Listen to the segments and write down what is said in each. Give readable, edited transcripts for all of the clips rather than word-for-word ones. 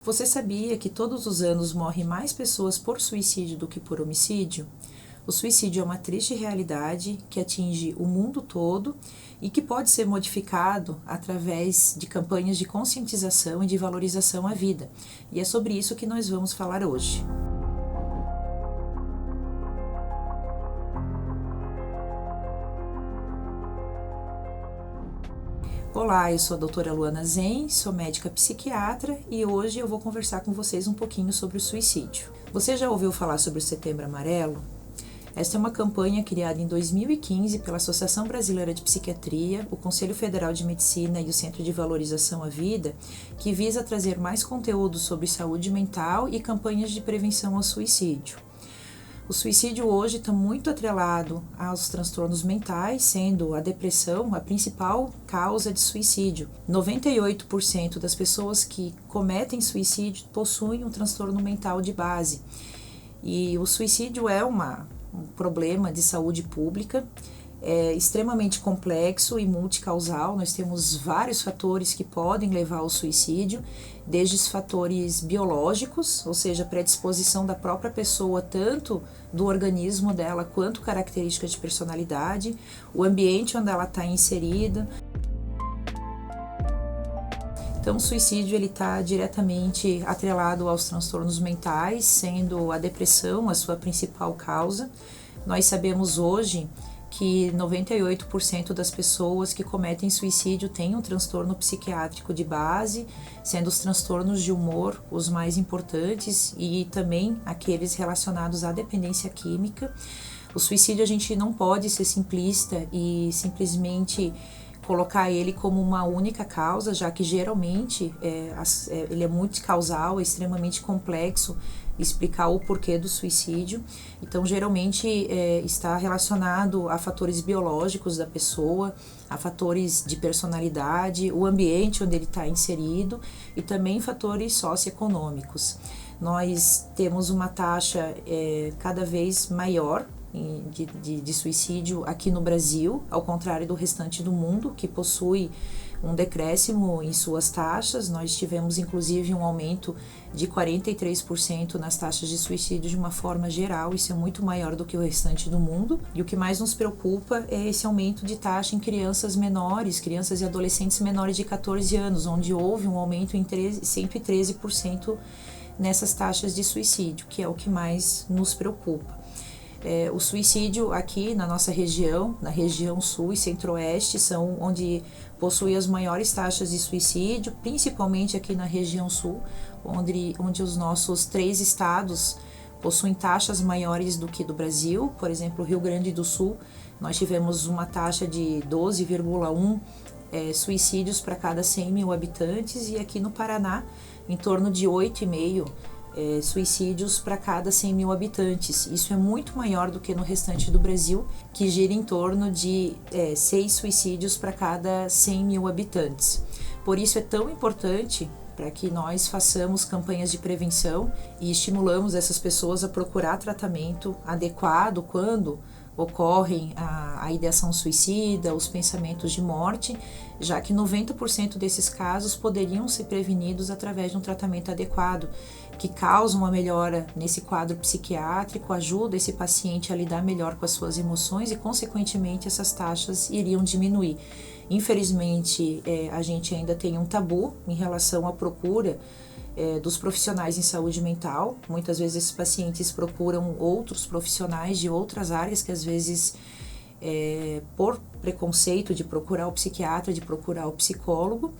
Você sabia que todos os anos morrem mais pessoas por suicídio do que por homicídio? O suicídio é uma triste realidade que atinge o mundo todo e que pode ser modificado através de campanhas de conscientização e de valorização à vida. E é sobre isso que nós vamos falar hoje. Olá, eu sou a doutora Luana Zen, sou médica psiquiatra e hoje eu vou conversar com vocês um pouquinho sobre o suicídio. Você já ouviu falar sobre o Setembro Amarelo? Esta é uma campanha criada em 2015 pela Associação Brasileira de Psiquiatria, o Conselho Federal de Medicina e o Centro de Valorização à Vida, que visa trazer mais conteúdo sobre saúde mental e campanhas de prevenção ao suicídio. O suicídio hoje está muito atrelado aos transtornos mentais, sendo a depressão a principal causa de suicídio. 98% das pessoas que cometem suicídio possuem um transtorno mental de base. E o suicídio é um problema de saúde pública, é extremamente complexo e multicausal. Nós temos vários fatores que podem levar ao suicídio, desde os fatores biológicos, ou seja, predisposição da própria pessoa, tanto do organismo dela quanto características de personalidade, o ambiente onde ela está inserida. Então, o suicídio está diretamente atrelado aos transtornos mentais, sendo a depressão a sua principal causa. Nós sabemos hoje que 98% das pessoas que cometem suicídio têm um transtorno psiquiátrico de base, sendo os transtornos de humor os mais importantes e também aqueles relacionados à dependência química. O suicídio a gente não pode ser simplista e simplesmente colocar ele como uma única causa, já que geralmente ele é multicausal, é extremamente complexo explicar o porquê do suicídio. Então, geralmente está relacionado a fatores biológicos da pessoa, a fatores de personalidade, o ambiente onde ele está inserido e também fatores socioeconômicos. Nós temos uma taxa cada vez maior de suicídio aqui no Brasil, ao contrário do restante do mundo, que possui um decréscimo em suas taxas. Nós tivemos inclusive um aumento de 43% nas taxas de suicídio de uma forma geral. Isso é muito maior do que o restante do mundo, e o que mais nos preocupa é esse aumento de taxa em crianças menores, crianças e adolescentes menores de 14 anos, onde houve um aumento em 113% nessas taxas de suicídio, que é o que mais nos preocupa. O suicídio aqui na nossa região, na região sul e centro-oeste, são onde possui as maiores taxas de suicídio, principalmente aqui na região sul, onde os nossos 3 estados possuem taxas maiores do que do Brasil. Por exemplo, o Rio Grande do Sul, nós tivemos uma taxa de 12,1 suicídios para cada 100 mil habitantes, e aqui no Paraná, em torno de 8,5 suicídios para cada 100 mil habitantes. Isso é muito maior do que no restante do Brasil, que gira em torno de 6 suicídios para cada 100 mil habitantes. Por isso é tão importante para que nós façamos campanhas de prevenção e estimulamos essas pessoas a procurar tratamento adequado quando ocorrem a ideação suicida, os pensamentos de morte, já que 90% desses casos poderiam ser prevenidos através de um tratamento adequado, que causa uma melhora nesse quadro psiquiátrico, ajuda esse paciente a lidar melhor com as suas emoções e, consequentemente, essas taxas iriam diminuir. Infelizmente, a gente ainda tem um tabu em relação à procura dos profissionais em saúde mental. Muitas vezes esses pacientes procuram outros profissionais de outras áreas que às vezes, por preconceito de procurar o psiquiatra, de procurar o psicólogo,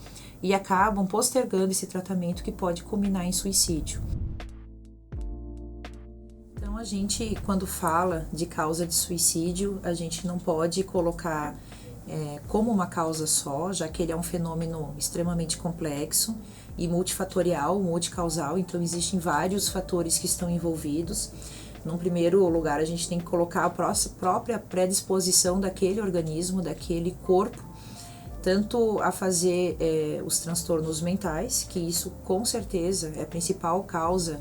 e acabam postergando esse tratamento que pode culminar em suicídio. Então, a gente, quando fala de causa de suicídio, a gente não pode colocar como uma causa só, já que ele é um fenômeno extremamente complexo e multifatorial, multicausal. Então existem vários fatores que estão envolvidos. Num primeiro lugar, a gente tem que colocar a própria predisposição daquele organismo, daquele corpo, tanto a fazer os transtornos mentais, que isso com certeza é a principal causa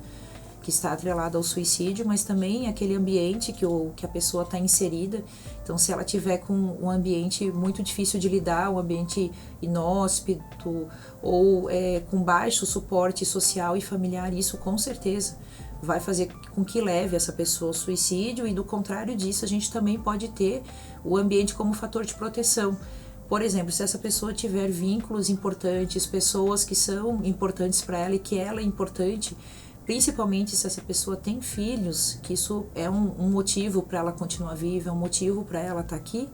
que está atrelado ao suicídio, mas também aquele ambiente que a pessoa está inserida. Então, se ela tiver com um ambiente muito difícil de lidar, um ambiente inóspito ou com baixo suporte social e familiar, isso com certeza vai fazer com que leve essa pessoa ao suicídio, e do contrário disso, a gente também pode ter o ambiente como fator de proteção. Por exemplo, se essa pessoa tiver vínculos importantes, pessoas que são importantes para ela e que ela é importante, principalmente se essa pessoa tem filhos, que isso é um motivo para ela continuar viva, é um motivo para ela estar aqui,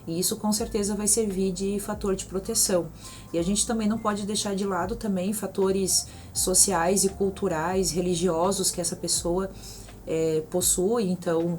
e isso com certeza vai servir de fator de proteção. E a gente também não pode deixar de lado também fatores sociais e culturais, religiosos que essa pessoa possui. Então,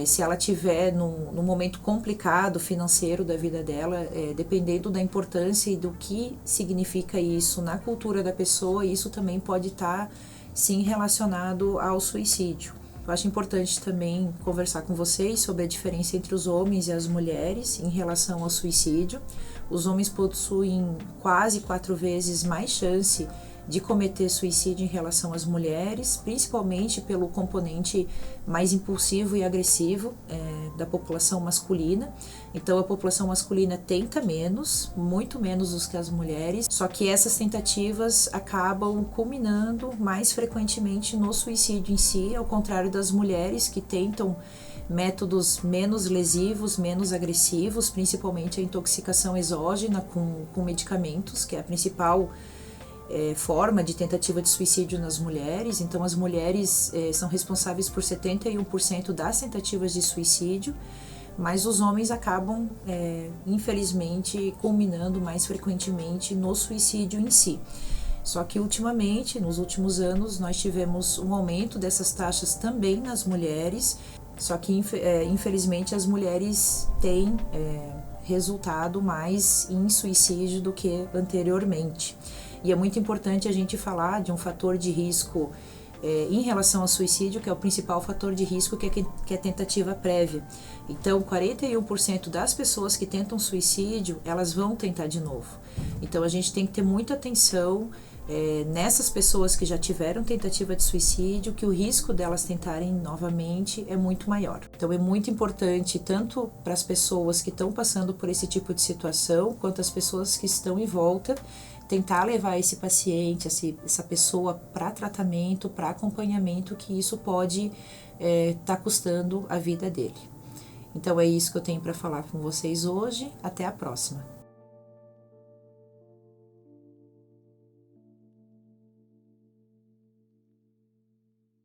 se ela tiver num momento complicado financeiro da vida dela, dependendo da importância e do que significa isso na cultura da pessoa, isso também pode estar sim relacionado ao suicídio. Eu acho importante também conversar com vocês sobre a diferença entre os homens e as mulheres em relação ao suicídio. Os homens possuem quase 4 vezes mais chance de cometer suicídio em relação às mulheres, principalmente pelo componente mais impulsivo e agressivo da população masculina. Então, a população masculina tenta menos, muito menos do que as mulheres, só que essas tentativas acabam culminando mais frequentemente no suicídio em si, ao contrário das mulheres, que tentam métodos menos lesivos, menos agressivos, principalmente a intoxicação exógena com medicamentos, que é a principal forma de tentativa de suicídio nas mulheres. Então, as mulheres são responsáveis por 71% das tentativas de suicídio, mas os homens acabam, infelizmente, culminando mais frequentemente no suicídio em si. Só que ultimamente, nos últimos anos, nós tivemos um aumento dessas taxas também nas mulheres, só que infelizmente as mulheres têm resultado mais em suicídio do que anteriormente. E é muito importante a gente falar de um fator de risco em relação ao suicídio, que é o principal fator de risco, que é a tentativa prévia. Então, 41% das pessoas que tentam suicídio, elas vão tentar de novo. Então, a gente tem que ter muita atenção nessas pessoas que já tiveram tentativa de suicídio, que o risco delas tentarem novamente é muito maior. Então, é muito importante, tanto para as pessoas que estão passando por esse tipo de situação, quanto as pessoas que estão em volta, tentar levar esse paciente, essa pessoa para tratamento, para acompanhamento, que isso pode estar custando a vida dele. Então é isso que eu tenho para falar com vocês hoje. Até a próxima.